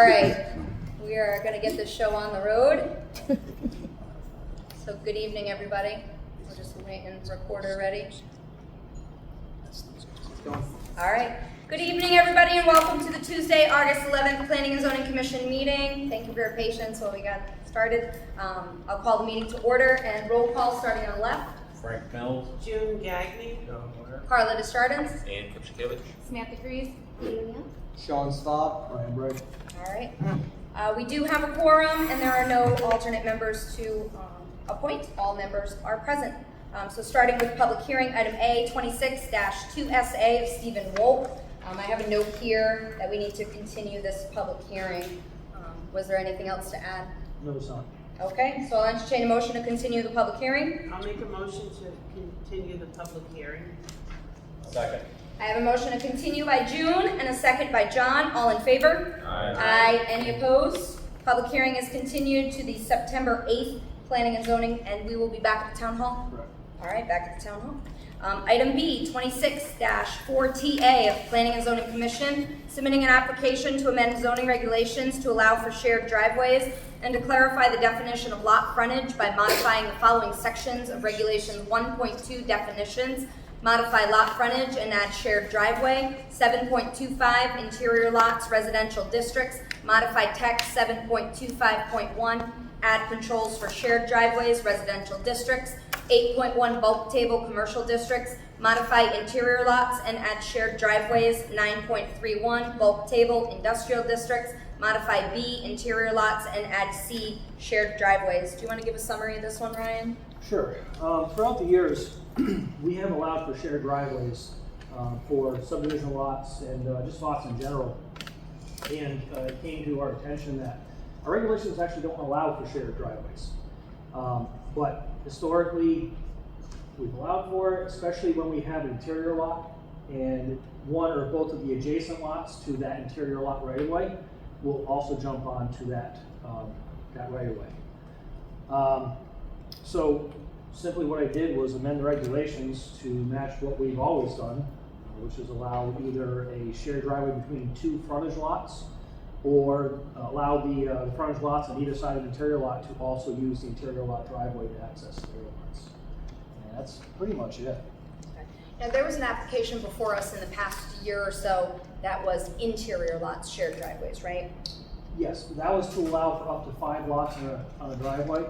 right, we are going to get this show on the road. So good evening, everybody. We're just waiting for recorder ready. All right. Good evening, everybody, and welcome to the Tuesday, August 11th Planning and Zoning Commission meeting. Thank you for your patience while we got started. I'll call the meeting to order and roll call starting on the left. Frank Mills. June Gagnon. Carla Desjardins. And Kipchikevich. Samantha Greaves. Sean Staub. Ryan Bright. All right. We do have a quorum, and there are no alternate members to appoint. All members are present. So starting with public hearing, item A, 26-2SA of Stephen Wolk. I have a note here that we need to continue this public hearing. Was there anything else to add? No, son. Okay, so I'll entertain a motion to continue the public hearing. I'll make a motion to continue the public hearing. Second. I have a motion to continue by June and a second by John. All in favor? Aye. Aye. Any opposed? Public hearing is continued to the September 8th Planning and Zoning, and we will be back at the Town Hall? Correct. All right, back at the Town Hall. Item B, 26-4TA of Planning and Zoning Commission, submitting an application to amend zoning regulations to allow for shared driveways and to clarify the definition of lot frontage by modifying the following sections of Regulations 1.2 definitions, modify lot frontage and add shared driveway, 7.25 interior lots, residential districts, modify text 7.25.1, add controls for shared driveways, residential districts, 8.1 bulk table commercial districts, modify interior lots and add shared driveways, 9.31 bulk table industrial districts, modify B interior lots and add C shared driveways. Do you want to give a summary of this one, Ryan? Sure. Throughout the years, we have allowed for shared driveways for subdivision lots and just lots in general. And it came to our attention that our regulations actually don't allow for shared driveways. But historically, we've allowed for it, especially when we have an interior lot and one or both of the adjacent lots to that interior lot right away will also jump onto that right away. So simply what I did was amend the regulations to match what we've always done, which is allow either a shared driveway between two frontage lots or allow the frontage lots on either side of the interior lot to also use the interior lot driveway to access the rear lots. And that's pretty much it. Okay. Now, there was an application before us in the past year or so that was interior lots, shared driveways, right? Yes, that was to allow for up to 5 lots on a driveway.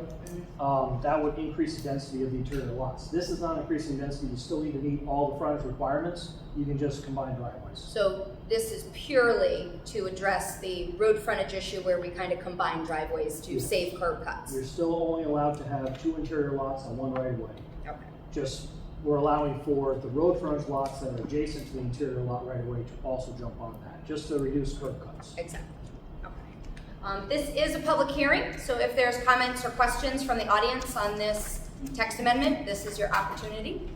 That would increase the density of the interior lots. This is not increasing density. You still need to meet all the frontage requirements. You can just combine driveways. So this is purely to address the road frontage issue where we kind of combine driveways to save curb cuts. You're still only allowed to have 2 interior lots on one right of way. Okay. Just we're allowing for the road frontage lots that are adjacent to the interior lot right of way to also jump on that, just to reduce curb cuts. Exactly. This is a public hearing, so if there's comments or questions from the audience on this text amendment, this is your opportunity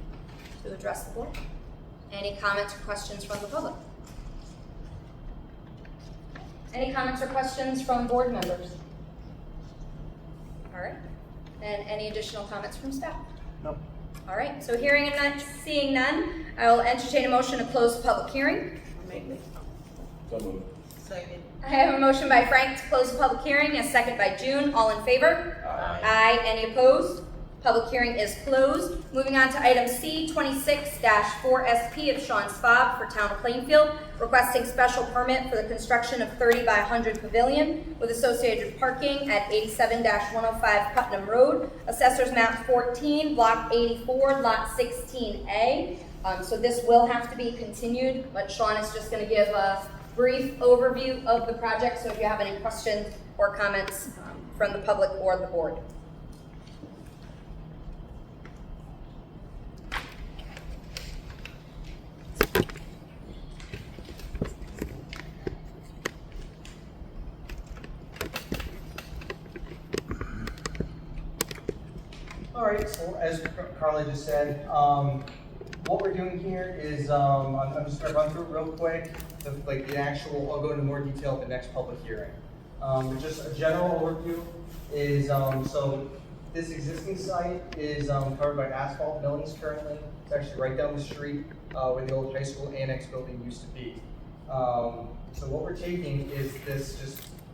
to address the board. Any comments or questions from the public? Any comments or questions from board members? All right. And any additional comments from staff? No. All right, so hearing and not seeing none, I will entertain a motion to close the public hearing. I'll make it. So moved. Second. I have a motion by Frank to close the public hearing, a second by June. All in favor? Aye. Aye. Any opposed? Public hearing is closed. Moving on to item C, 26-4SP of Sean Staub for Town of Plainfield, requesting special permit for the construction of 30 by 100 pavilion with associated parking at 87-105 Putnam Road, Assessor's Map 14, Block 84, Lot 16A. So this will have to be continued, but Sean is just going to give a brief overview of the project, so if you have any questions or comments from the public or the board. All right, so as Carla just said, what we're doing here is, I'm just gonna run through it real quick, the actual, I'll go into more detail at the next public hearing. But just a general overview is, so this existing site is covered by asphalt millings currently. It's actually right down the street where the old high school annex building used to be. So what we're taking is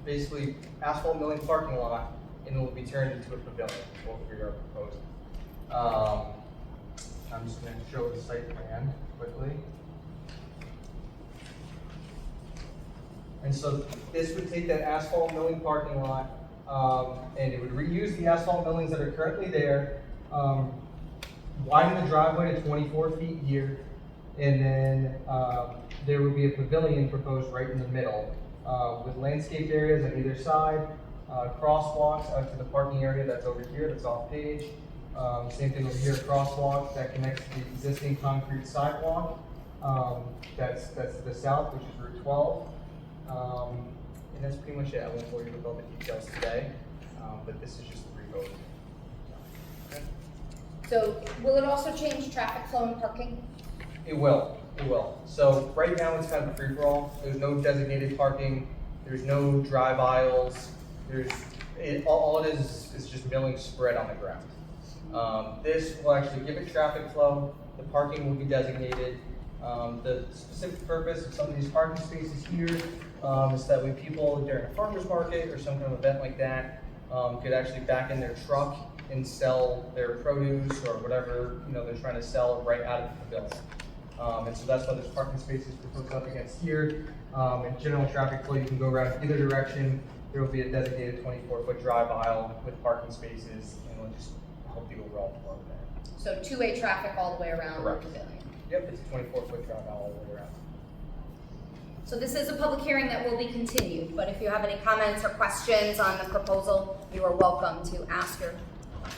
basically asphalt milling parking lot, and it will be turned into a pavilion, what we are proposing. I'm just gonna show the site plan quickly. And so this would take that asphalt milling parking lot, and it would reuse the asphalt millings that are currently there, widen the driveway to 24 feet here, and then there would be a pavilion proposed right in the middle, with landscaped areas on either side, crosswalks out to the parking area that's over here, that's off page. Same thing over here, crosswalk that connects to the existing concrete sidewalk. That's to the south, which is Route 12. And that's pretty much it. I won't bore you with all the details today, but this is just a brief overview. Okay. So will it also change traffic flow and parking? It will. So right now it's kind of a free-for-all. There's no designated parking. There's no drive aisles. All it is just milling spread on the ground. This will actually give it traffic flow. The parking will be designated. The specific purpose of some of these parking spaces here is that when people during a farmer's market or some kind of event like that could actually back in their truck and sell their produce or whatever they're trying to sell right out of the pavilion. And so that's why there's parking spaces proposed up against here. In general traffic flow, you can go around either direction. There will be a designated 24-foot drive aisle with parking spaces, and it'll just help the overall flow there. So two-way traffic all the way around the Correct. pavilion. Yep, it's a 24-foot drive aisle all the way around. So this is a public hearing that will be continued, but if you have any comments or questions on the proposal, you are welcome to ask your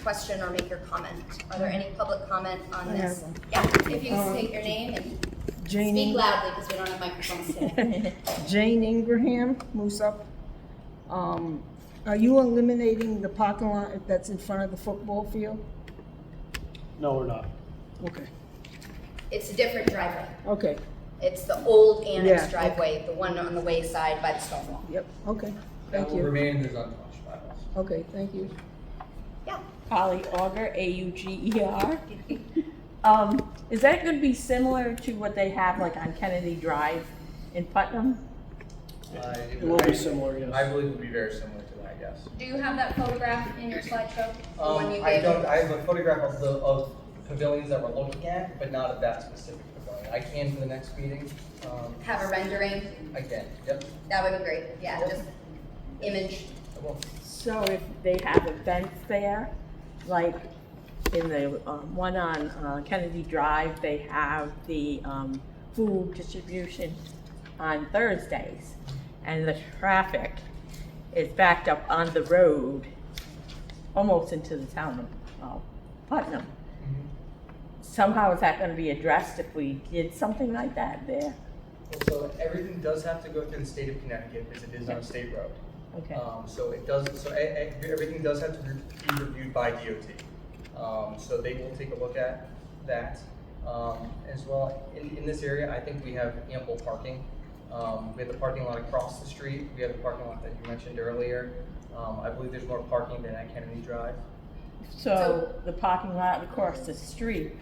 question or make your comment. Are there any public comment on I this? have one. Yeah, if you can state your name and Jane, speak loudly because we don't have microphones today. Jane Ingraham, Moose Up. Are you eliminating the parking lot that's in front of the football field? No, we're not. Okay, It's a different driveway. okay, It's the old annex Yeah. driveway, the one on the wayside by the stone wall. yep, okay, That thank will you. remain as untouched by us. Okay, thank you. Yeah. Polly Auger, Auger. Is that going to be similar to what they have like on Kennedy Drive in Putnam? It will be similar, yes. I believe it will be very similar to that, yes. Do you have that photograph in your slideshow? The one you I gave don't. us? I have a photograph of the pavilions that we're looking at, but not of that specific pavilion. I can for the next meeting. Have a rendering? Again, yep. That would be great. Yeah, just image. I will. So if they have events there, like in the one on Kennedy Drive, they have the food distribution on Thursdays, and the traffic is backed up on the road almost into the town of Putnam. Somehow is that going to be addressed if we did something like that there? So everything does have to go through the state of Connecticut, because it is on a state road. Okay. So it does. So everything does have to be reviewed by DOT. So they will take a look at that as well. In this area, I think we have ample parking. We have the parking lot across the street. We have the parking lot that you mentioned earlier. I believe there's more parking than at Kennedy Drive. So the parking lot across the street,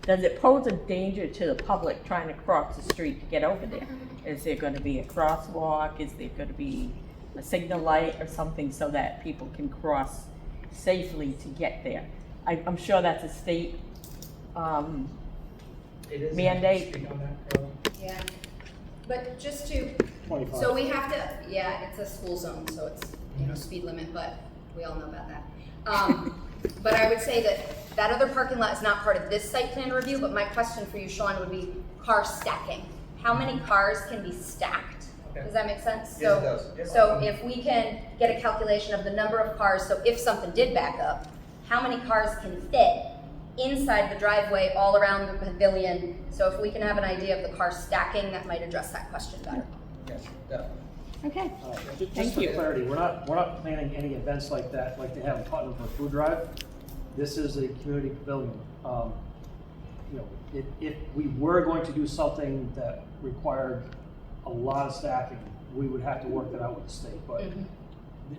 does it pose a danger to the public trying to cross the street to get over there? Is there going to be a crosswalk? Is there going to be a signal light or something so that people can cross safely to get there? I'm sure that's a state It is. Mandate. Speak on that, Carla? Yeah. But just to, 25. so we have to, yeah, it's a school zone, so it's, speed limit, but we all know about that. But I would say that other parking lot is not part of this site plan review, but my question for you, Sean, would be car stacking. How many cars can be stacked? Okay. Does that make sense? Yes, it does. Yes. So if we can get a calculation of the number of cars, so if something did back up, how many cars can fit inside the driveway all around the pavilion? So if we can have an idea of the car stacking, that might address that question better. Yes, definitely. Okay. Just Thank for you. clarity, we're not planning any events like that, like they have in Putnam for food drive. This is a community pavilion. If we were going to do something that required a lot of stacking, we would have to work that out with the state. But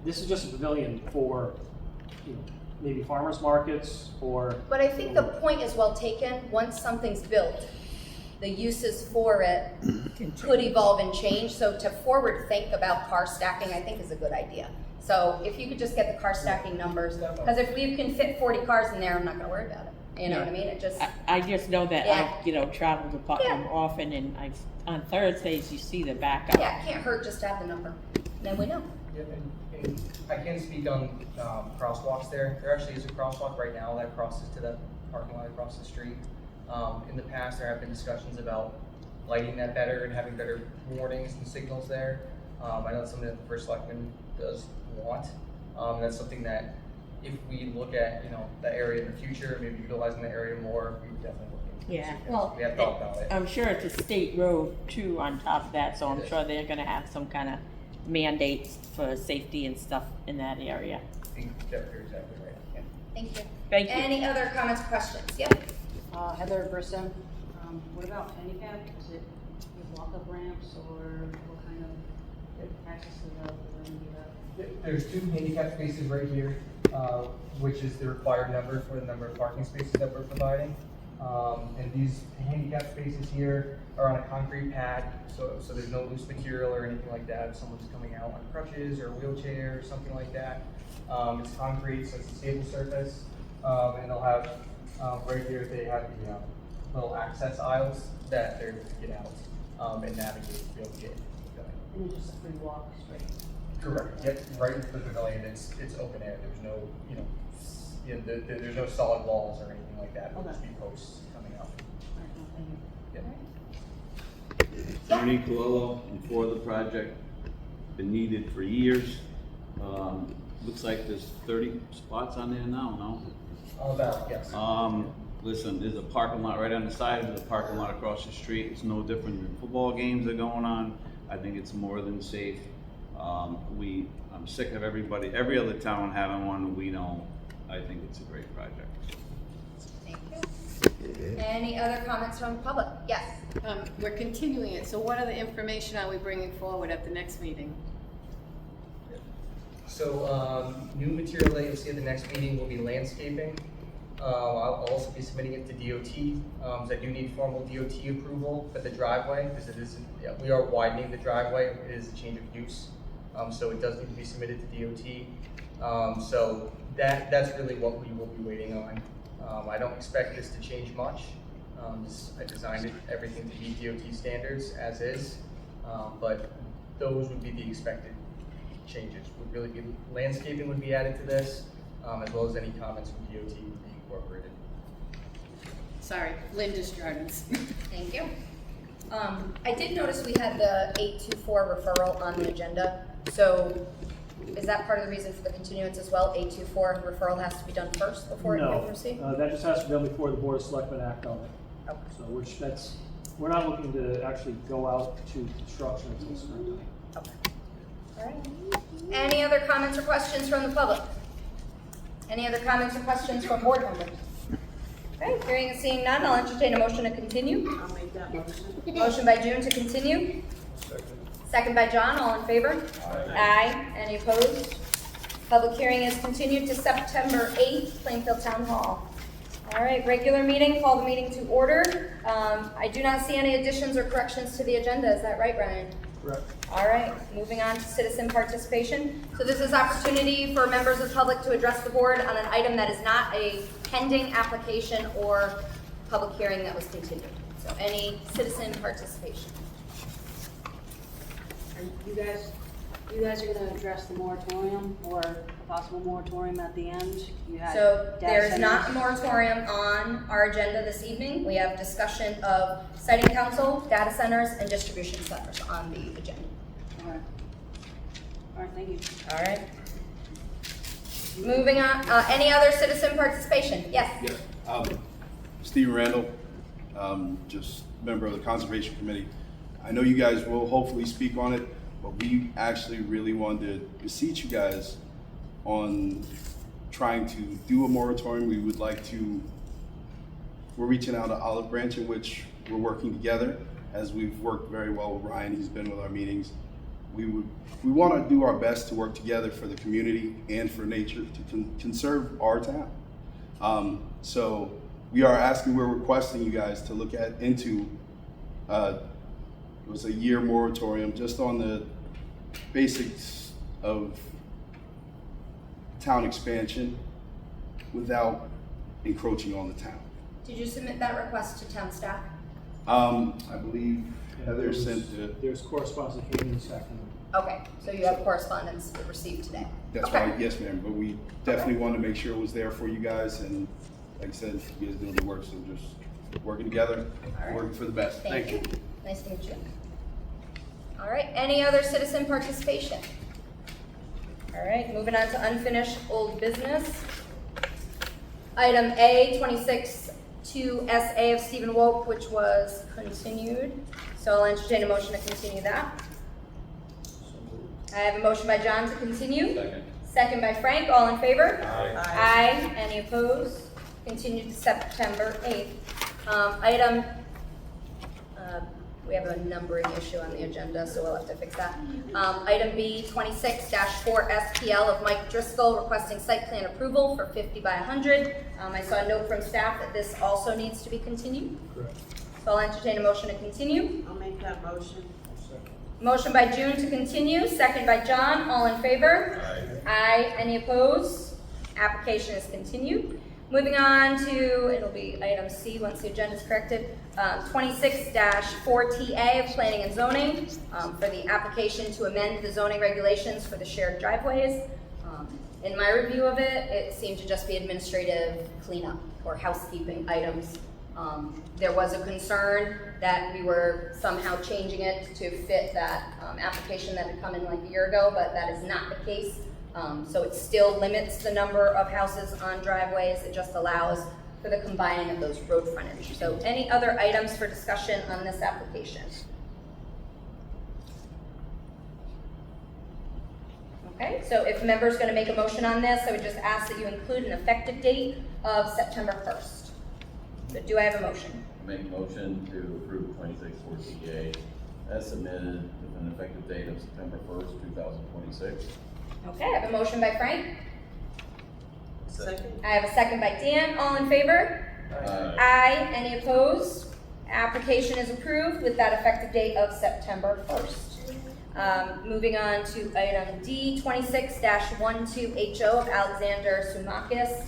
this is just a pavilion for, maybe farmers markets or. But I think the point is well taken. Once something's built, the uses for it could evolve and change. So to forward think about car stacking, I think is a good idea. So if you could just get the car stacking numbers, because if we can fit 40 cars in there, I'm not gonna worry about it. You know what I mean? It just, I just know that Yeah. I've, traveled to Putnam Yeah. often, and on Thursdays, you see the backup. yeah, it can't hurt just to have the number. Then we know. Yeah, and I can't speak on crosswalks there. There actually is a crosswalk right now that crosses to the parking lot across the street. In the past, there have been discussions about lighting that better and having better warnings and signals there. I know that's something that the first selectman does want. That's something that if we look at, that area in the future, maybe utilizing the area more, we would definitely look into. Yeah, well, We have thought about it. I'm sure it's a state road too on top of that, so I'm sure they're gonna have some kind of mandates for safety and stuff in that area. I think Jeff, you're exactly right. Yeah. Thank you. Thank you. Any other comments or questions? Yep. Heather Brisson, what about handicap? Is it with walk-up ramps or what kind of access to the building do you have? There's 2 handicap spaces right here, which is the required number for the number of parking spaces that we're providing. And these handicap spaces here are on a concrete pad, so there's no loose material or anything like that. If someone's coming out on crutches or a wheelchair or something like that, it's concrete, so it's a stable surface. And they'll have, right here, they have the little access aisles that they're able to get out and navigate to be able to get going. And it's just a free walk straight? Correct. Yep. Right into the pavilion. It's open air. There's no there's no solid walls or anything like that. It'll just be posts coming out. All right, no, thank you. Yep. Tony Colello, before the project, been needed for years. Looks like there's 30 spots on there now, no? All about it, yes. Listen, there's a parking lot right on the side, there's a parking lot across the street. It's no different than football games that are going on. I think it's more than safe. I'm sick of every other town having one. We don't. I think it's a great project. Thank you. Any other comments from the public? Yes. We're continuing it, so what other information are we bringing forward at the next meeting? So new material that you'll see at the next meeting will be landscaping. I'll also be submitting it to DOT. So I do need formal DOT approval for the driveway because we are widening the driveway. It is a change of use. So it does need to be submitted to DOT. So that's really what we will be waiting on. I don't expect this to change much. I designed everything to meet DOT standards as is, but those would be the expected changes. Would really be landscaping would be added to this, as well as any comments from DOT would be incorporated. Sorry, Linda's Gardens. Thank you. I did notice we had the 824 referral on the agenda. So is that part of the reason for the continuance as well? 824 referral has to be done first before it can proceed? No, that just has to be done before the Board of Selectmen act on it. Okay. So we're not looking to actually go out to construction until springtime. Okay. All right. Any other comments or questions from the public? Any other comments or questions from board members? Okay, hearing and seeing none, I'll entertain a motion to continue. I'll make that motion. Motion by June to continue. Second by John, all in favor? Aye. Any opposed? Public hearing is continued to September 8th, Plainfield Town Hall. All right, regular meeting, call the meeting to order. I do not see any additions or corrections to the agenda, is that right, Brian? Correct. All right, moving on to citizen participation. So this is opportunity for members of the public to address the board on an item that is not a pending application or public hearing that was continued. So any citizen participation. And you guys are gonna address the moratorium or a possible moratorium at the end? You had So data there is not a centers. moratorium on our agenda this evening. We have discussion of siting council, data centers, and distribution centers on the agenda. All right. All right, thank you. All right. Moving on, any other citizen participation? Yes. Yeah, Steve Randall, just member of the Conservation Committee. I know you guys will hopefully speak on it, but we actually really wanted to beseech you guys on trying to do a moratorium. We're reaching out to Olive Branch, in which we're working together, as we've worked very well with Ryan. He's been with our meetings. We want to do our best to work together for the community and for nature to conserve our town. So we're requesting you guys to look into it was a year moratorium just on the basics of town expansion without encroaching on the town. Did you submit that request to town staff? I believe Heather There's- sent the, There's correspondence that came in this afternoon. Okay, so you have correspondence received today? that's Okay. right, yes ma'am, but we definitely wanted to make sure it was there for you guys, and like I said, you guys doing the work, so just working together, All right. working for the best. Thank you. Nice to meet you. All right, any other citizen participation? All right, moving on to unfinished old business. Item A, 26-2SA of Stephen Woke, which was continued. So I'll entertain a motion to continue that. I have a motion by John to continue. Second. Second by Frank, all in favor? Aye. Aye. Any opposed? Continued to September 8th. Item, we have a numbering issue on the agenda, so we'll have to fix that. Item B, 26-4 SPL of Mike Driscoll requesting site plan approval for 50 by 100. I saw a note from staff that this also needs to be continued. Correct. So I'll entertain a motion to continue. I'll make that motion. Motion by June to continue, second by John, all in favor? Aye. Any opposed? Application is continued. Moving on to, it'll be item C once the agenda is corrected, 26-4TA of Planning and Zoning for the application to amend the zoning regulations for the shared driveways. In my review of it, it seemed to just be administrative cleanup or housekeeping items. There was a concern that we were somehow changing it to fit that application that had come in like a year ago, but that is not the case. So it still limits the number of houses on driveways. It just allows for the combining of those road frontage. So any other items for discussion on this application? Okay, so if a member is going to make a motion on this, I would just ask that you include an effective date of September 1st. So do I have a motion? Make a motion to approve 26-4TA as submitted with an effective date of September 1st, 2026. Okay, I have a motion by Frank. Second. I have a second by Dan. All in favor? Aye. Any opposed? Application is approved with that effective date of September 1st. Moving on to item D, 26-12HO of Alexander Sumakis.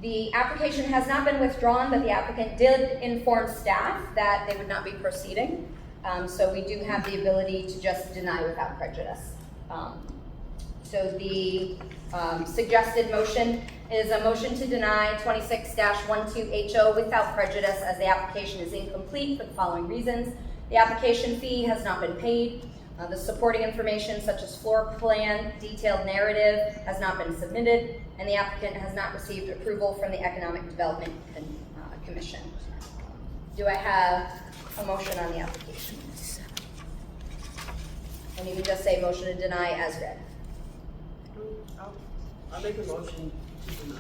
The application has not been withdrawn, but the applicant did inform staff that they would not be proceeding. So we do have the ability to just deny without prejudice. So the suggested motion is a motion to deny 26-12HO without prejudice as the application is incomplete for the following reasons. The application fee has not been paid. The supporting information such as floor plan, detailed narrative has not been submitted, and the applicant has not received approval from the Economic Development Commission. Do I have a motion on the application? And you can just say motion to deny as read. I'll make a motion to deny.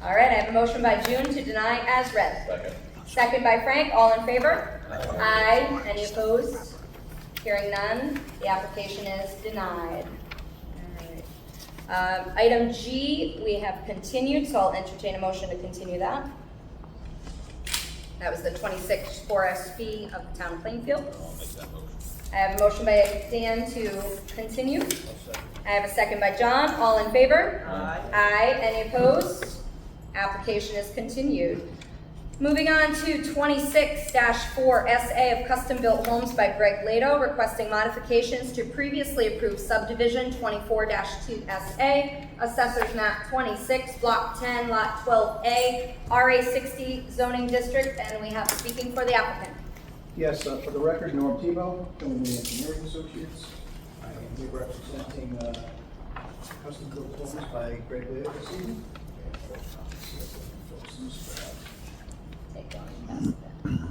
All right, I have a motion by June to deny as read. Second. Second by Frank, all in favor? Aye. Any opposed? Hearing none, the application is denied. All right. Item G, we have continued, so I'll entertain a motion to continue that. That was the 26-4SP of the town of Plainfield. I'll make that motion. I have a motion by Dan to continue. I have a second by John. All in favor? Aye. Aye. Any opposed? Application is continued. Moving on to 26-4SA of custom-built homes by Greg Lato, requesting modifications to previously approved subdivision 24-2SA, Assessor's Map 26, Block 10, Lot 12A, RA 60 zoning district, and we have speaking for the applicant. Yes, for the record, Norm Tebow, Trinity Engineering Associates. I am here representing custom built homes by Greg Lato this evening. Take one and pass it down.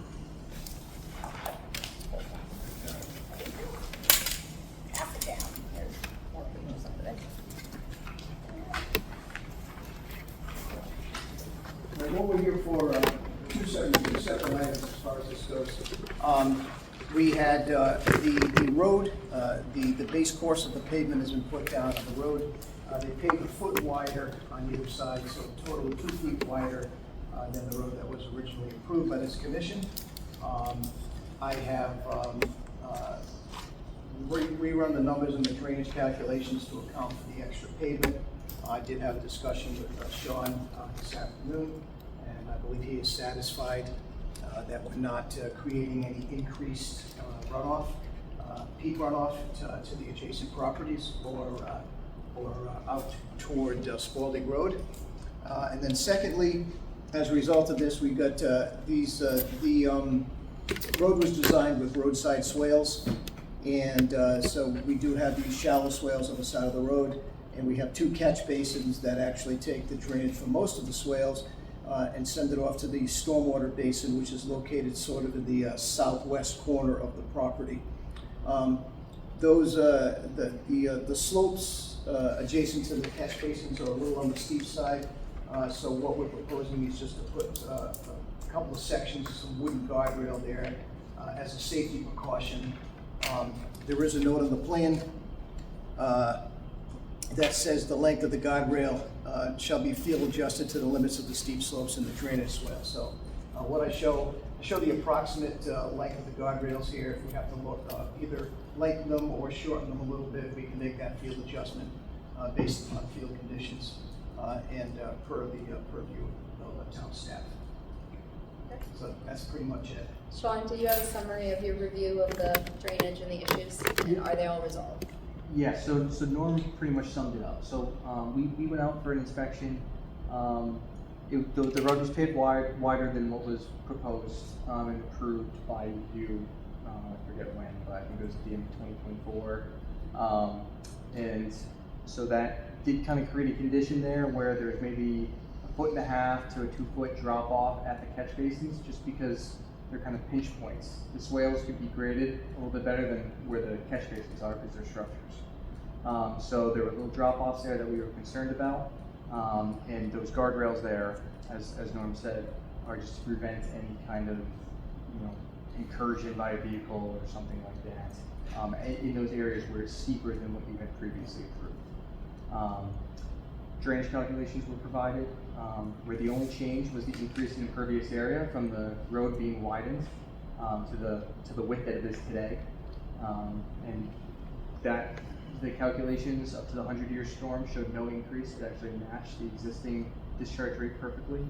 Pass it down. There's more pages under it. What we're here for, two separate items as far as this goes. We had the road, the base course of the pavement has been put down on the road. They paved a foot wider on either side, so totally 2 feet wider than the road that was originally approved by this commission. I have rerun the numbers and the drainage calculations to account for the extra pavement. I did have a discussion with Sean this afternoon, and I believe he is satisfied that we're not creating any increased runoff, peak runoff to the adjacent properties or out toward Spalding Road. And then secondly, as a result of this, we got the road was designed with roadside swales, and so we do have these shallow swales on the side of the road, and we have 2 catch basins that actually take the drainage from most of the swales and send it off to the stormwater basin, which is located sort of in the southwest corner of the property. The slopes adjacent to the catch basins are a little on the steep side, so what we're proposing is just to put a couple of sections of some wooden guardrail there as a safety precaution. There is a note on the plan that says the length of the guardrail shall be field adjusted to the limits of the steep slopes and the drainage swale. So what I show the approximate length of the guardrails here. If we have to look, either lengthen them or shorten them a little bit, we can make that field adjustment based on field conditions and per view of town staff. So that's pretty much it. Sean, do you have a summary of your review of the drainage and the issues, and are they all resolved? Yeah, so Norm pretty much summed it up. So we went out for an inspection. The road was paved wider than what was proposed and approved by you. I forget when, but I think it was at the end of 2024. And so that did kind of create a condition there where there's maybe 1.5 to a 2 foot drop off at the catch basins, just because they're kind of pinch points. The swales could be graded a little bit better than where the catch basins are because they're structures. So there were little drop offs there that we were concerned about. And those guardrails there, as Norm said, are just to prevent any kind of incursion by a vehicle or something like that in those areas where it's steeper than what you had previously approved. Drainage calculations were provided, where the only change was the increase in impervious area from the road being widened to the width that it is today, and that the calculations up to the 100-year storm showed no increase. It actually matched the existing discharge rate perfectly.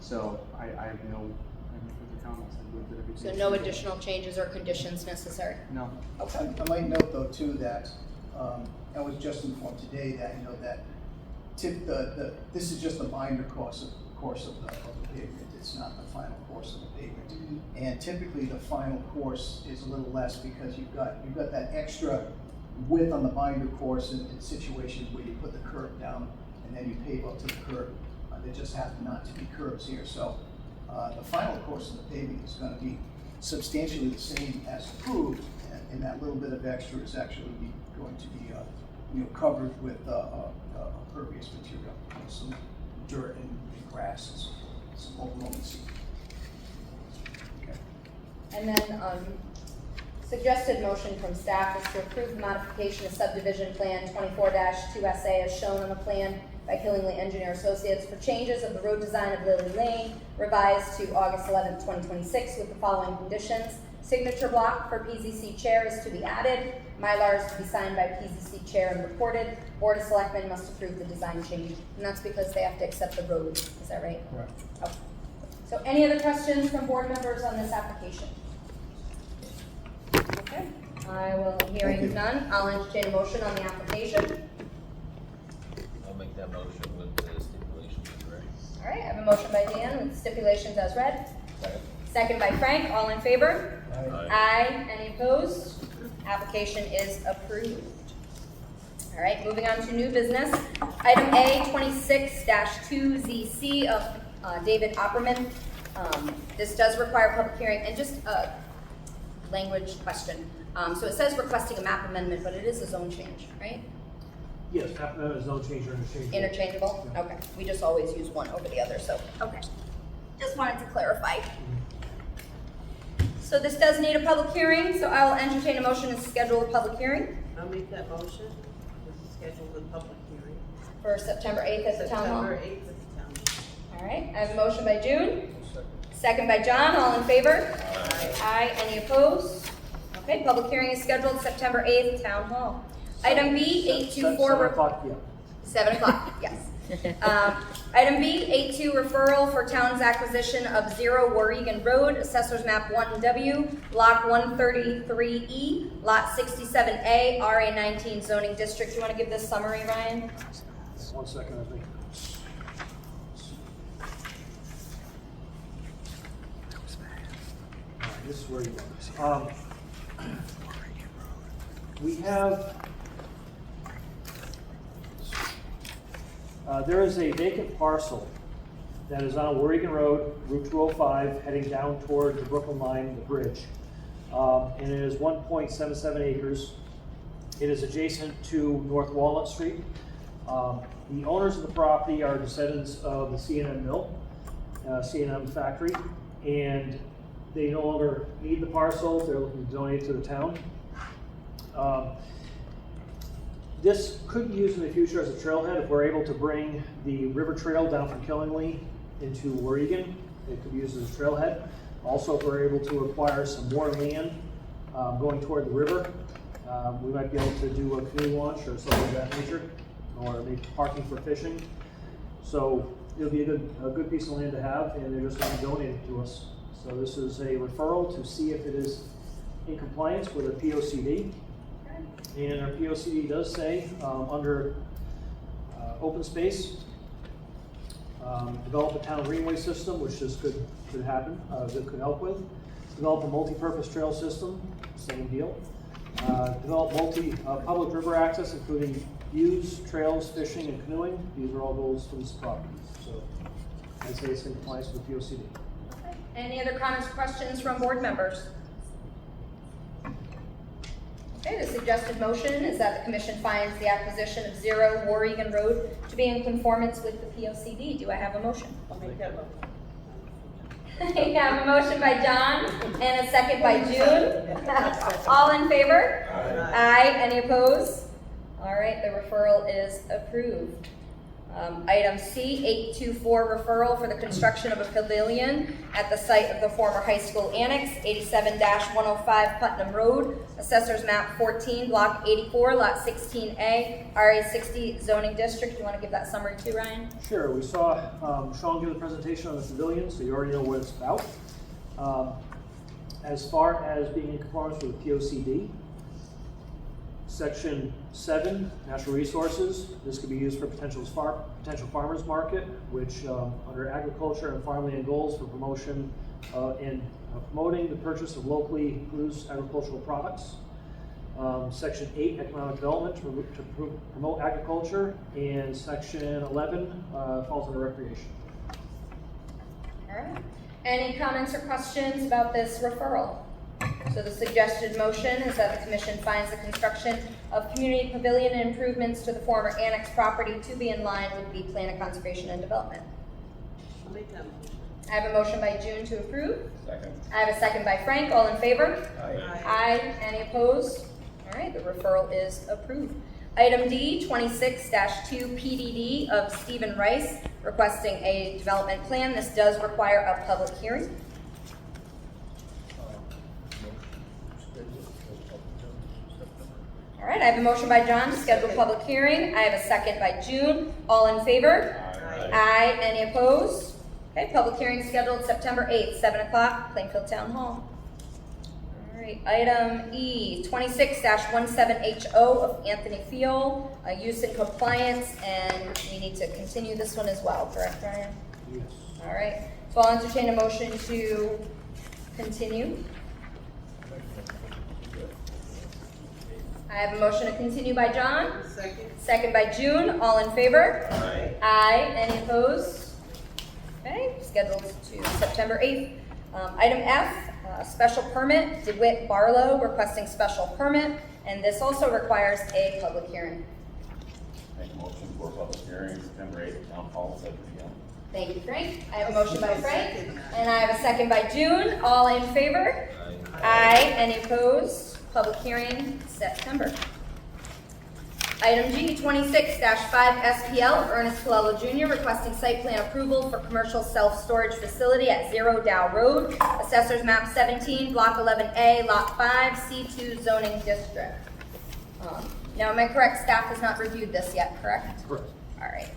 So I have no further comments. I believe that everything. So no additional changes or conditions necessary? No. Okay. I might note though too that I was just informed today that this is just the binder course of the pavement. It's not the final course of the pavement. And typically the final course is a little less because you've got that extra width on the binder course in situations where you put the curb down and then you pave up to the curb. There just happen not to be curbs here. So the final course of the pavement is going to be substantially the same as approved, and that little bit of extra is actually going to be covered with pervious material, some dirt and grass and some overgrown seed. Okay. And then suggested motion from staff is to approve the modification of subdivision plan 24-2SA as shown on the plan by Killingly Engineer Associates for changes of the road design of Lily Lane revised to August 11, 2026 with the following conditions. Signature block for PZC chair is to be added. Mylar is to be signed by PZC chair and reported. Board of Selectmen must approve the design change. And that's because they have to accept the road. Is that right? Correct. Okay. So any other questions from board members on this application? Okay. I will, hearing none, I'll entertain a motion on the application. I'll make that motion with the stipulations as read. All right, I have a motion by Dan with stipulations as read. Second. Second by Frank, all in favor? Aye. Aye. Any opposed? Application is approved. All right, moving on to new business. Item A, 26-2ZC of David Opperman. This does require public hearing, and just a language question. So it says requesting a map amendment, but it is a zone change, right? Yes, zone change or interchangeable. Interchangeable? Yeah. Okay, we just always use one over the other, so, okay. Just wanted to clarify. So this does need a public hearing, so I will entertain a motion to schedule a public hearing I'll make that motion. This is scheduled the public hearing. for September 8th at the town hall. September 8th at the town hall. All All right, I have a motion by June. Second by John, all in favor? Aye. Any opposed? Okay, public hearing is scheduled September 8th, Town Hall. Item B, 824. 7 o'clock, yeah. 7 o'clock, yes. Item B, 82 referral for town's acquisition of 0 Warrigan Road, Assessor's Map 1W, Block 133E, Lot 67A, RA 19 zoning district. Do you want to give this summary, Ryan? 1 second, I think. All right, this is where you are. We have, there is a vacant parcel that is on Warrigan Road, Route 205, heading down toward the Brooklyn line, the bridge. And it is 1.77 acres. It is adjacent to North Walnut Street. The owners of the property are descendants of the C&M mill, C&M factory, and they no longer need the parcel. They're looking to donate it to the town. This could be used in the future as a trailhead if we're able to bring the river trail down from Killingly into Warrigan. It could be used as a trailhead. Also, if we're able to acquire some more land going toward the river, we might be able to do a canoe launch or something of that nature, or maybe parking for fishing. So it'll be a good piece of land to have, and they're just going to donate it to us. So this is a referral to see if it is in compliance with a POCD. And our POCD does say under open space, develop a town greenway system, which this could happen, that could help with. Develop a multi-purpose trail system, same deal. Develop public river access, including views, trails, fishing, and canoeing. These are all goals for this property. So I'd say it's in compliance with the POCD. Okay. Any other comments or questions from board members? Okay, the suggested motion is that the commission finds the acquisition of 0 Warrigan Road to be in conformance with the POCD. Do I have a motion? I'll make that motion. I have a motion by John and a second by June. All in favor? Aye. Any opposed? All right, the referral is approved. Item C, 824 referral for the construction of a pavilion at the site of the former high school annex, 87-105 Putnam Road, Assessor's Map 14, Block 84, Lot 16A, RA 60 zoning district. Do you want to give that summary too, Ryan? Sure. We saw Sean give the presentation on the pavilion, so you already know what it's about. As far as being in conformance with the POCD, Section 7, natural resources. This could be used for potential farmers market, which under agriculture and farmland goals for promotion and promoting the purchase of locally produced agricultural products. Section 8, economic development to promote agriculture, and Section 11 falls under recreation. All right. Any comments or questions about this referral? So the suggested motion is that the commission finds the construction of community pavilion improvements to the former annex property to be in line with the plan of conservation and development. I'll make that motion. I have a motion by June to approve. Second. I have a second by Frank. All in favor? Aye. Aye. Any opposed? All right, the referral is approved. Item D, 26-2 PDD of Stephen Rice, requesting a development plan. This does require a public hearing. All right, I have a motion by John to schedule a public hearing. I have a second by June. All in favor? Aye. Any opposed? Okay, public hearing scheduled September 8th, 7 o'clock, Plainfield Town Hall. All right, item E, 26-17HO of Anthony Field, use and compliance, and we need to continue this one as well, correct, Ryan? Yes. All right, so I'll entertain a motion to continue. I have a motion to continue by John. Second. Second by June. All in favor? Aye. Aye. Any opposed? Okay, scheduled to September 8th. Item F, special permit, DeWitt Barlow requesting special permit, and this also requires a public hearing. Make a motion for public hearing, September 8th, Town Hall, 7 p.m. Thank you, Frank. I have a motion by Frank, and I have a second by June. All in favor? Aye. Any opposed? Public hearing, September. Item G, 26-5 SPL, Ernest Colella Jr. requesting site plan approval for commercial self-storage facility at 0 Dow Road, Assessors Map 17, Block 11A, Lot 5, C2 zoning district. Now, am I correct, staff has not reviewed this yet, correct? Correct. All right.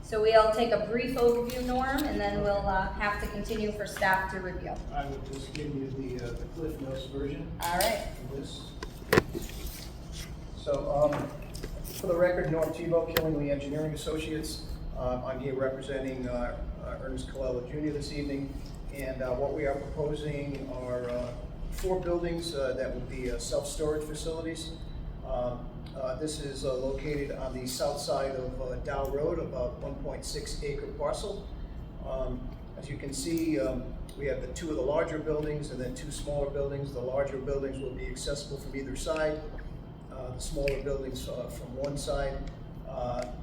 So we'll take a brief overview, Norm, and then we'll have to continue for staff to review. I would just give you the Cliff Notes version All right. of this. So, for the record, Norm Tebow, Killingley Engineering Associates. I'm here representing Ernest Colella Jr. this evening. And what we are proposing are 4 buildings that will be self-storage facilities. This is located on the south side of Dow Road, about 1.6 acre parcel. As you can see, we have the 2 of the larger buildings and then 2 smaller buildings. The larger buildings will be accessible from either side. The smaller buildings from one side.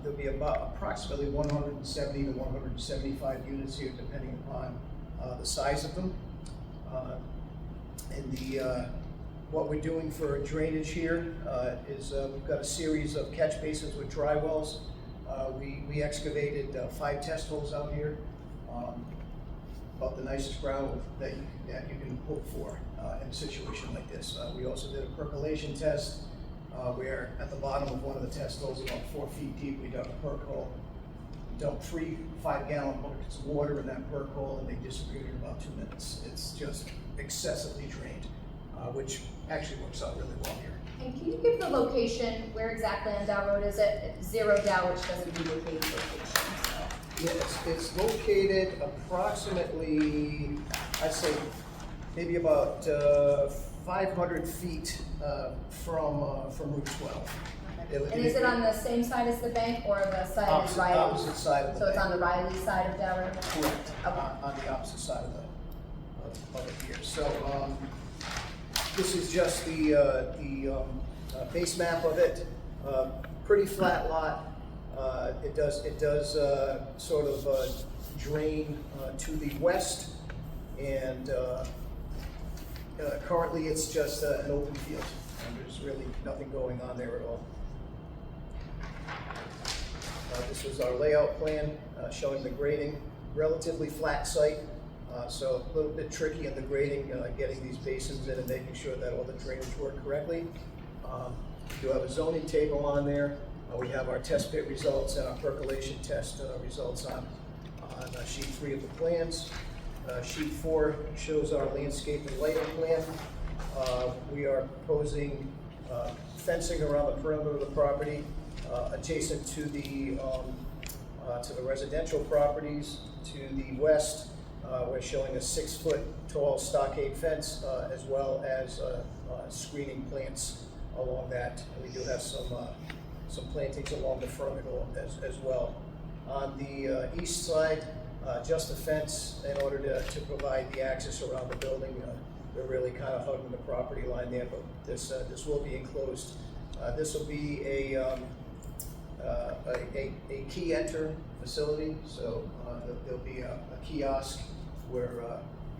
There'll be about approximately 170 to 175 units here, depending upon the size of them. What we're doing for drainage here is we've got a series of catch basins with dry wells. We excavated 5 test holes out here, about the nicest ground that you can hope for in a situation like this. We also did a percolation test where at the bottom of one of the test holes, about 4 feet deep, we dug a perk hole. We dumped 3 5-gallon buckets of water in that perk hole, and they disappeared in about 2 minutes. It's just excessively drained, which actually works out really well here. And can you give the location, where exactly on Dow Road is it? 0 Dow, which doesn't indicate location, so. Yes, it's located approximately, I'd say, maybe about 500 feet from Route 12. And is it on the same side as the bank or the side of Riley? Opposite side of the So it's bank. on the Riley side of Dow Road? Correct, Okay. on the opposite side of it here. So this is just the base map of it. Pretty flat lot. It does sort of drain to the west, and currently it's just an open field. And there's really nothing going on there at all. This was our layout plan showing the grading. Relatively flat site, so a little bit tricky in the grading, getting these basins in and making sure that all the drainage worked correctly. We do have a zoning table on there. We have our test pit results and our percolation test results on sheet 3 of the plans. Sheet 4 shows our landscape and lighting plan. We are proposing fencing around the perimeter of the property, adjacent to the residential properties. To the west, we're showing a 6-foot tall stockade fence, as well as screening plants along that. And we do have some plantings along the perimeter as well. On the east side, just a fence in order to provide the access around the building. We're really kind of hugging the property line there, but this will be enclosed. This will be a key enter facility, so there'll be a kiosk where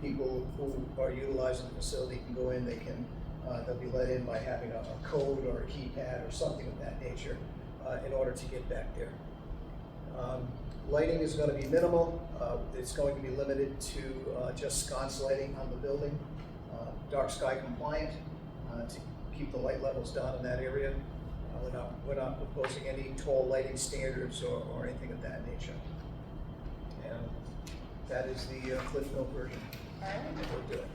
people who are utilizing the facility can go in. They'll be let in by having a code or a keypad or something of that nature in order to get back there. Lighting is going to be minimal. It's going to be limited to just sconce lighting on the building, dark sky compliant, to keep the light levels down in that area. We're not proposing any tall lighting standards or anything of that nature. And that is the Cliff Note version. All right. We're doing.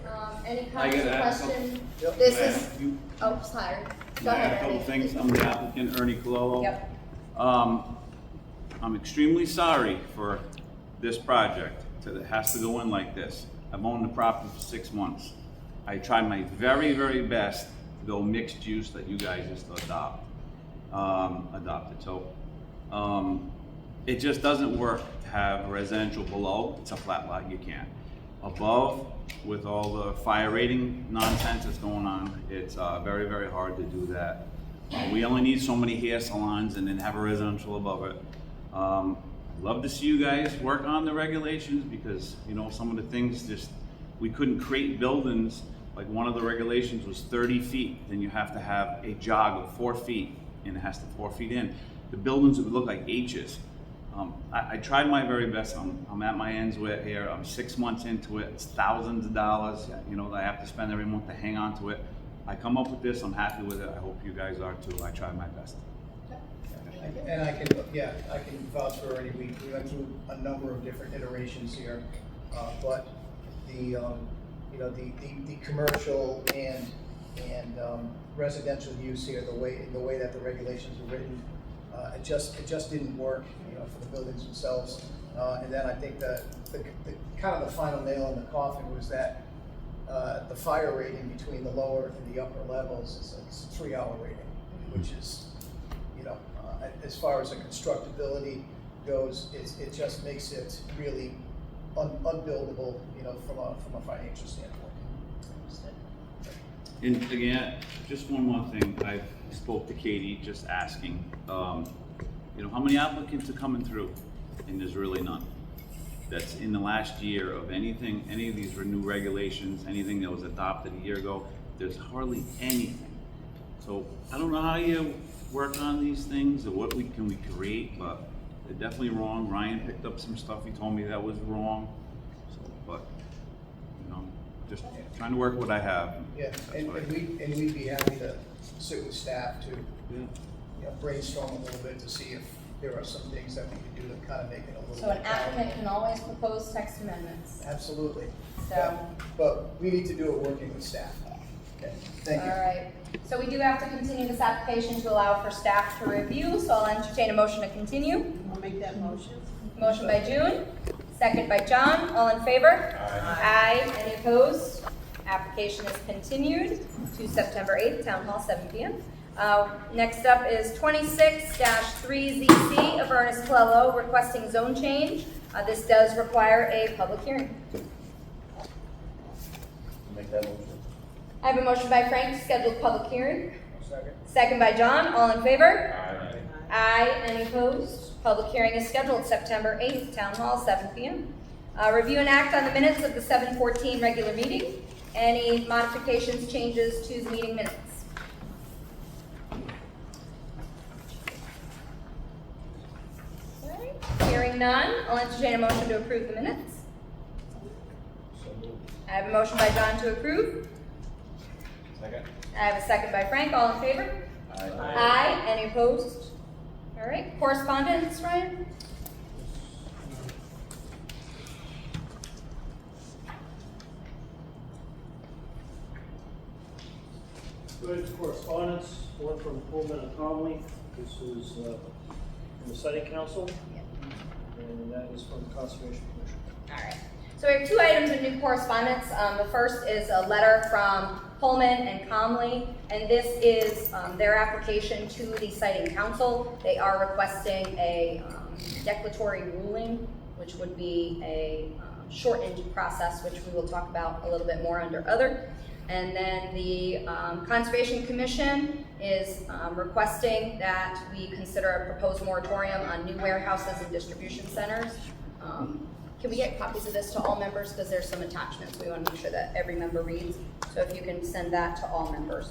Any I comments gotta or add questions? Yep. This is, oh, sorry. Go I ahead, have a couple Ernie. things. I'm the applicant, Ernie Colella. Yep. I'm extremely sorry for this project that it has to go in like this. I've owned the property for 6 months. I tried my very, very best to go mixed use that you guys just adopted. So it just doesn't work to have residential below. It's a flat lot, you can't. Above, with all the fire rating nonsense that's going on, it's very, very hard to do that. We only need so many hair salons and then have a residential above it. I'd love to see you guys work on the regulations, because you know some of the things just, we couldn't create buildings. Like one of the regulations was 30 feet, then you have to have a jog of 4 feet and it has to 4 feet in. The buildings would look like H's. I tried my very best. I'm at my ends with it here. I'm 6 months into it. It's thousands of dollars, you know, that I have to spend every month to hang on to it. I come up with this. I'm happy with it. I hope you guys are too. I tried my best. And I can vouch for Ernie, we went through a number of different iterations here, but the commercial and residential use here, the way that the regulations are written, it just didn't work, you know, for the buildings themselves. And then I think the kind of the final nail in the coffin was that the fire rating between the lower and the upper levels is a 3-hour rating, which is, you know, as far as the constructability goes, it just makes it really unbuildable, you know, from a financial standpoint. And again, just one more thing. I spoke to Katie, just asking, you know, how many applicants are coming through? And there's really none. That's in the last year of anything, any of these new regulations, anything that was adopted a year ago, there's hardly anything. So I don't know how you work on these things or what can we create, but they're definitely wrong. Ryan picked up some stuff. He told me that was wrong. So, but you know, just trying to work what I have. Yeah, and we'd be happy to sit with staff to you know, brainstorm a little bit to see if there are some things that we could do to kind of make it a little. So an applicant can always propose text amendments. Absolutely. So. But we need to do it working with staff. Okay, thank you. All right. So we do have to continue this application to allow for staff to review, so I'll entertain a motion to continue. I'll make that motion. Motion by June, second by John. All in favor? Aye. Any opposed? Application is continued to September 8th, Town Hall, 7 p.m. Next up is 26-3ZC of Ernest Clello requesting zone change. This does require a public hearing. Make that motion. I have a motion by Frank to schedule a public hearing. Second by John. All in favor? Aye. Aye. Any opposed? Public hearing is scheduled September 8th, Town Hall, 7 p.m. Review and act on the minutes of the 7/14 regular meeting. Any modifications, changes to the meeting minutes? Okay. Hearing none, I'll entertain a motion to approve the minutes. I have a motion by John to approve. Second. I have a second by Frank. All in favor? Aye. Aye. Any opposed? All right. Correspondence, Ryan? Good correspondence, one from Pullman and Conley. This is from the Siting Council, and that is from the Conservation Commission. All right. So we have 2 items of new correspondence. The first is a letter from Pullman and Conley, and this is their application to the Siting Council. They are requesting a declaratory ruling, which would be a shortened process, which we will talk about a little bit more under other. And then the Conservation Commission is requesting that we consider a proposed moratorium on new warehouses and distribution centers. Can we get copies of this to all members? Because there's some attachments we want to make sure that every member reads. So if you can send that to all members.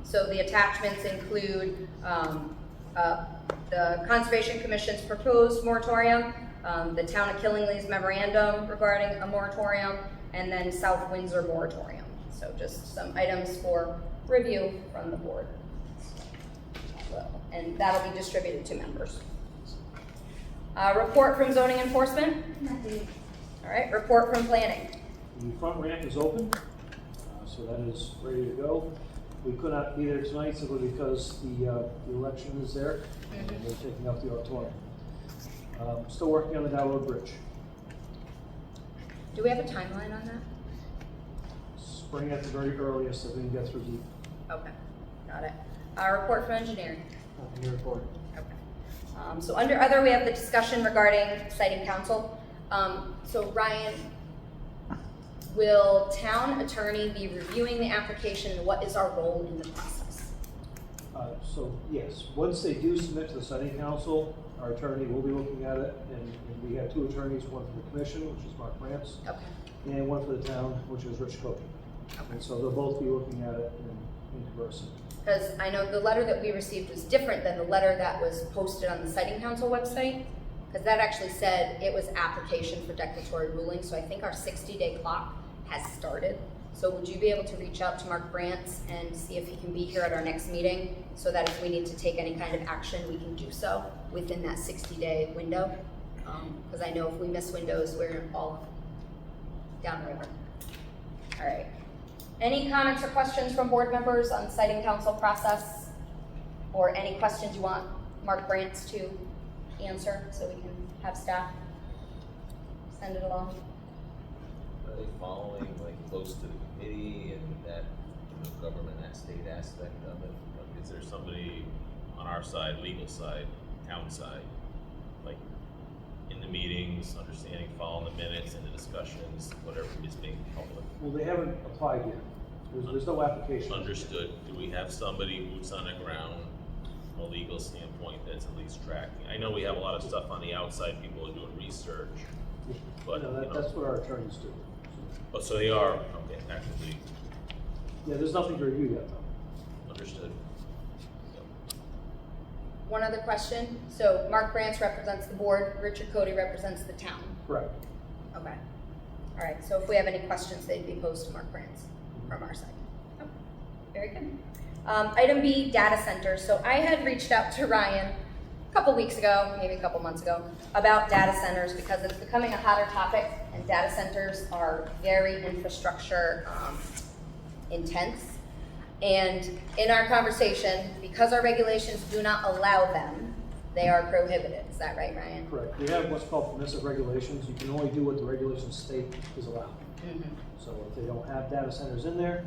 So the attachments include the Conservation Commission's proposed moratorium, the Town of Killingly's memorandum regarding a moratorium, and then South Windsor moratorium. So just some items for review from the board. And that'll be distributed to members. Report from zoning enforcement. All right, report from planning. The front ramp is open, so that is ready to go. We could not be there tonight simply because the election is there, and they're taking up the auditorium. Still working on the Dowwood Bridge. Do we have a timeline on that? Spring at the very earliest, if we can get through the Okay, got it. Report from engineering. report. Okay. So under other, we have the discussion regarding Siting Council. So Ryan, will town attorney be reviewing the application, and what is our role in the process? So yes, once they do submit to the Siting Council, our attorney will be looking at it, and we have 2 attorneys, one for the commission, which is Mark France, Okay. and one for the town, which is Rich Cope. And so they'll both be looking at it and in conversing. Because I know the letter that we received was different than the letter that was posted on the Siting Council website, because that actually said it was application for declaratory ruling, so I think our 60-day clock has started. So would you be able to reach out to Mark Brantz and see if he can be here at our next meeting, so that if we need to take any kind of action, we can do so within that 60-day window? Because I know if we miss windows, we're all downriver. All right. Any comments or questions from board members on the Siting Council process? Or any questions you want Mark Brantz to answer so we can have staff send it along? Are they following like close to the committee and that, government, that state aspect of it? Like, is there somebody on our side, legal side, town side, like in the meetings, understanding, following the minutes and the discussions, whatever is being public? Well, they haven't applied yet. There's no application. Understood. Do we have somebody boots on the ground from a legal standpoint that's at least tracking? I know we have a lot of stuff on the outside, people are doing research, but No, that's what our attorneys do. Oh, so they are, okay, actively, Yeah, there's nothing to review yet, though. understood. Yep. One other question. So Mark Brantz represents the board, Richard Cody represents the town. Correct. Okay. All right, so if we have any questions, they'd be posed to Mark Brantz from our side. Oh, very good. Item B, data centers. So I had reached out to Ryan a couple weeks ago, maybe a couple months ago, about data centers because it's becoming a hotter topic, and data centers are very infrastructure intense. And in our conversation, because our regulations do not allow them, they are prohibited. Is that right, Ryan? Correct. We have what's called permissive regulations. You can only do what the regulations state is allowed. So if they don't have data centers in there,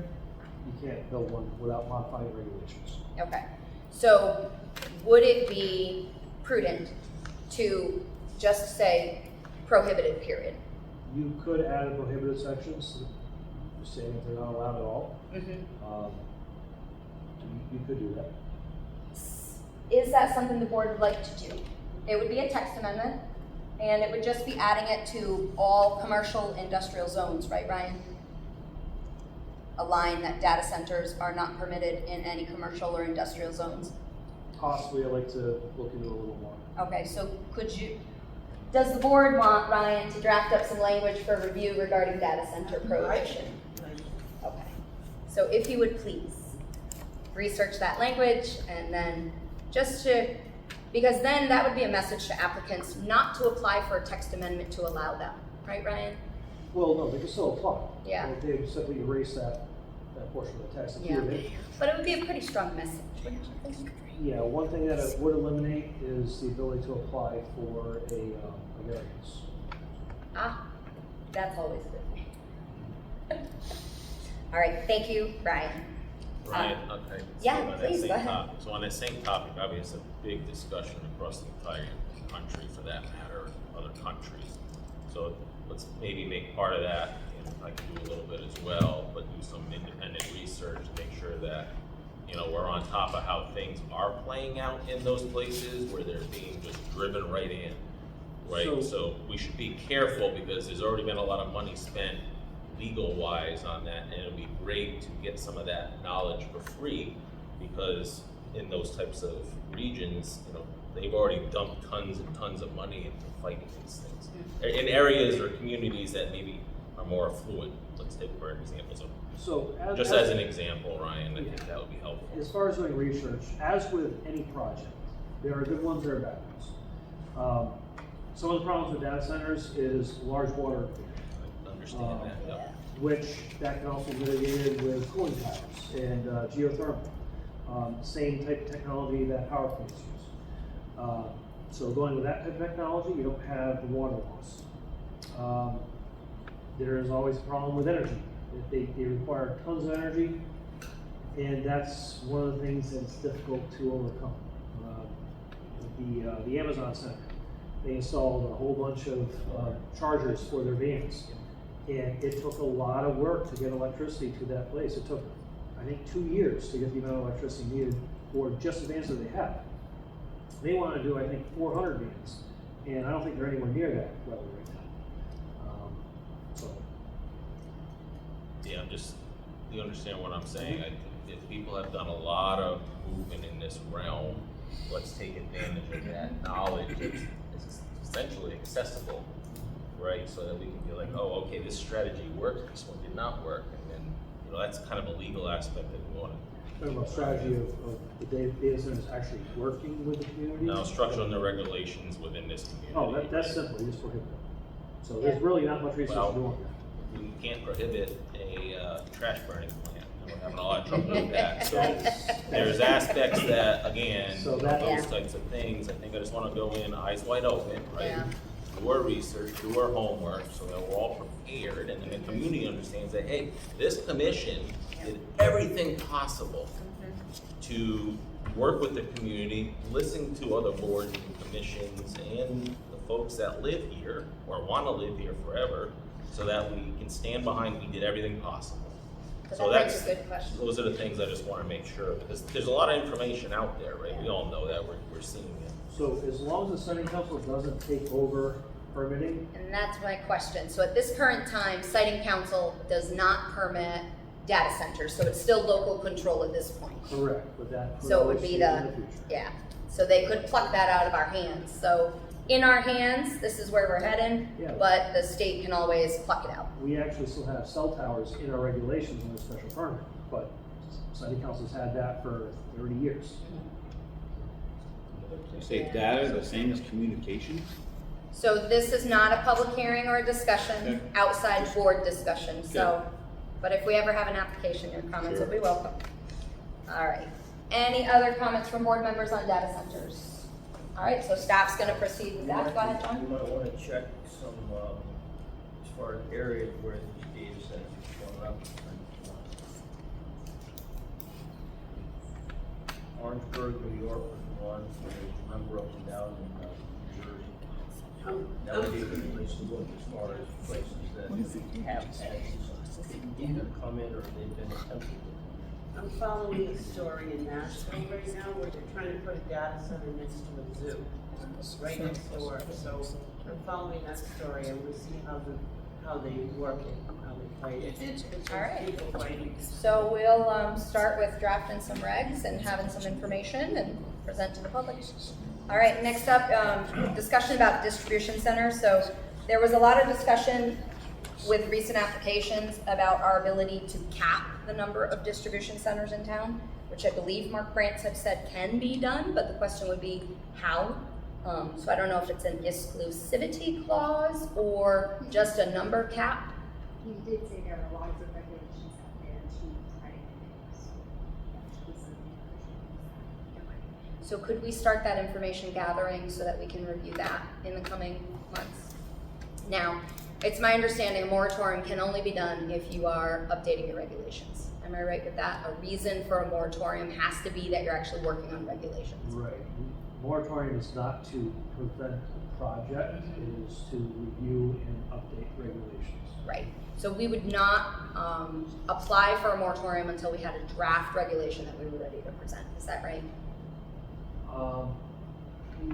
you can't build one without modifying the regulations. Okay. So would it be prudent to just say prohibited, period? You could add a prohibited sections, saying if they're not allowed at all. You could do that. Is that something the board would like to do? It would be a text amendment, and it would just be adding it to all commercial industrial zones, right, Ryan? A line that data centers are not permitted in any commercial or industrial zones. Possibly, I'd like to look into it a little more. Okay, so does the board want Ryan to draft up some language for review regarding data center prohibition? Okay, so if you would please research that language, and then because then that would be a message to applicants not to apply for a text amendment to allow them, right, Ryan? Well, no, they can still apply. Yeah. If they simply erase that portion of the text. Yeah, but it would be a pretty strong message, wouldn't you think? Yeah, one thing that it would eliminate is the ability to apply for a variance. That's always good. All right, thank you, Ryan. Ryan, okay. Yeah, on that please, same go ahead. topic- So on that same topic, obviously, it's a big discussion across the entire country, for that matter, other countries. So let's maybe make part of that, and I can do a little bit as well, but do some independent research, make sure that, we're on top of how things are playing out in those places where they're being just driven right in, right? So we should be careful, because there's already been a lot of money spent legal-wise on that, and it'd be great to get some of that knowledge for free, because in those types of regions, they've already dumped tons and tons of money into fighting these things. In areas or communities that maybe are more affluent, let's take for example. So As an example, Ryan, I think that would be helpful. As far as doing research, as with any project, there are good ones, there are bad ones. Some of the problems with data centers is large water, I understand that, yeah. which that can also be mitigated with cooling towers and geothermal. Same type of technology that power plants use. So going with that type of technology, you don't have the water loss. There is always a problem with energy. They require tons of energy, and that's one of the things that's difficult to overcome. The Amazon Center, they installed a whole bunch of chargers for their vans, and it took a lot of work to get electricity to that place. It took, I think, 2 years to get the amount of electricity needed for just the vans that they have. They want to do, I think, 400 vans, and I don't think they're anywhere near that level right now. Yeah, you understand what I'm saying. if people have done a lot of movement in this realm, let's take advantage of that knowledge that's essentially accessible, right? So that we can be like, oh, okay, this strategy worked, this one did not work, and then, you know, that's kind of a legal aspect that we want to. Talking about strategy of the data centers actually working with the community? Now, structure and the regulations within this community. Oh, that's simple, you just prohibit it. So there's really not much research to do on that. We can't prohibit a trash burning plant, and we're having a lot of trouble with that. So there's aspects that, again, So those types of things, I think I just want to go in eyes wide open, right? Yeah. Do our research, do our homework, so that we're all prepared, and then the community understands that, hey, this commission did everything possible to work with the community, listen to other boards and commissions and the folks that live here or want to live here forever, so that we can stand behind we did everything possible. So That's that's, a good question. those are the things I just want to make sure, because there's a lot of information out there, right? We all know that, we're seeing it. So as long as the siting council doesn't take over permitting, And that's my question. So at this current time, siting council does not permit data centers, so it's still local control at this point. correct, but that could So it always would be change the, in the future. yeah, so they could pluck that out of our hands. So in our hands, this is where we're heading, Yeah. but the state can always pluck it out. We actually still have cell towers in our regulations under special permit, but siting council's had that for 30 years. You say data, the same as communication? So this is not a public hearing or a discussion, outside board discussion, so, but if we ever have an application, your comments will be welcome. All right, any other comments from board members on data centers? All right, so staff's gonna proceed with that, go ahead, John. You might want to check some, as far as areas where these data centers are showing up. Orangeburg, New York was one, there's a number up and down in New Jersey. That would be a good place to look as far as places that have had either come in or they've been attempted to. I'm following a story in Nashville right now where they're trying to put a data center next to a zoo, right next door. So I'm following that story and we'll see how they work it, how they fight it. All right. People fighting. So we'll start with drafting some regs and having some information and present to the public. All right, next up, discussion about distribution centers. So there was a lot of discussion with recent applications about our ability to cap the number of distribution centers in town, which I believe Mark Brants have said can be done, but the question would be how. So I don't know if it's an exclusivity clause or just a number cap. You did say there are lots of regulations out there to try to get it, so So could we start that information gathering so that we can review that in the coming months? Now, it's my understanding a moratorium can only be done if you are updating your regulations. Am I right with that? A reason for a moratorium has to be that you're actually working on regulations. Right. Moratorium is not to prevent a project, it is to review and update regulations. Right. So we would not apply for a moratorium until we had a draft regulation that we were ready to present. Is that right?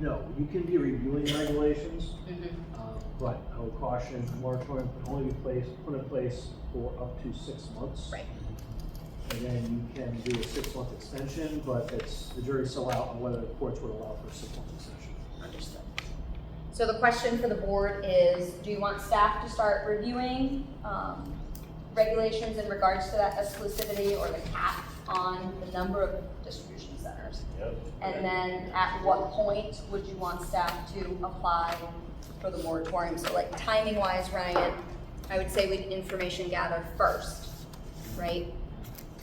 No, you can be reviewing regulations, Mm-hmm. but I would caution, moratorium can only be put in place for up to 6 months. Right. And then you can do a 6-month extension, but it's, the jury's still out on whether the courts would allow for a 6-month extension. Understood. So the question for the board is, do you want staff to start reviewing regulations in regards to that exclusivity or the cap on the number of distribution centers? Yep. And then at what point would you want staff to apply for the moratorium? So like timing wise, Ryan, I would say we'd information gather first, right?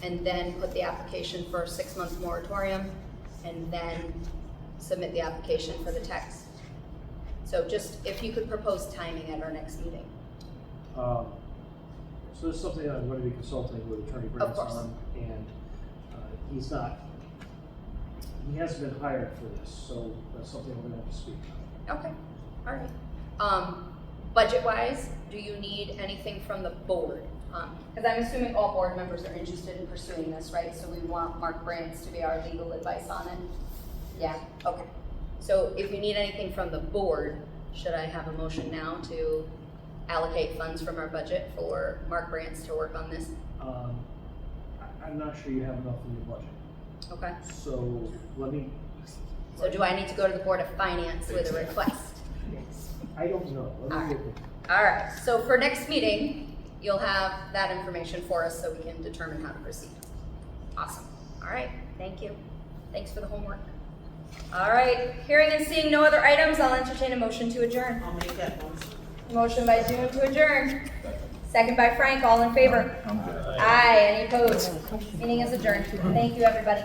And then put the application for a 6-month moratorium and then submit the application for the text. So just if you could propose timing at our next meeting. So this is something I'm going to be consulting with Attorney Brants course. on, and he hasn't been hired for this, so that's something we're going to have to speak about. Okay, all right. Budget-wise, do you need anything from the board? Because I'm assuming all board members are interested in pursuing this, right? So we want Mark Brants to be our legal advice on it? Yeah, okay. So if you need anything from the board, should I have a motion now to allocate funds from our budget for Mark Brants to work on this? I'm not sure you have enough in your budget. Okay. So let me, So do I need to go to the Board of Finance with a request? I don't know. Let me All right. look at- All right, so for next meeting, you'll have that information for us so we can determine how to proceed. Awesome. All right, thank you. Thanks for the homework. All right, hearing and seeing no other items, I'll entertain a motion to adjourn. I'll make that motion. Motion by June to adjourn. Second by Frank, all in favor? Aye, any opposed? Meeting is adjourned. Thank you, everybody.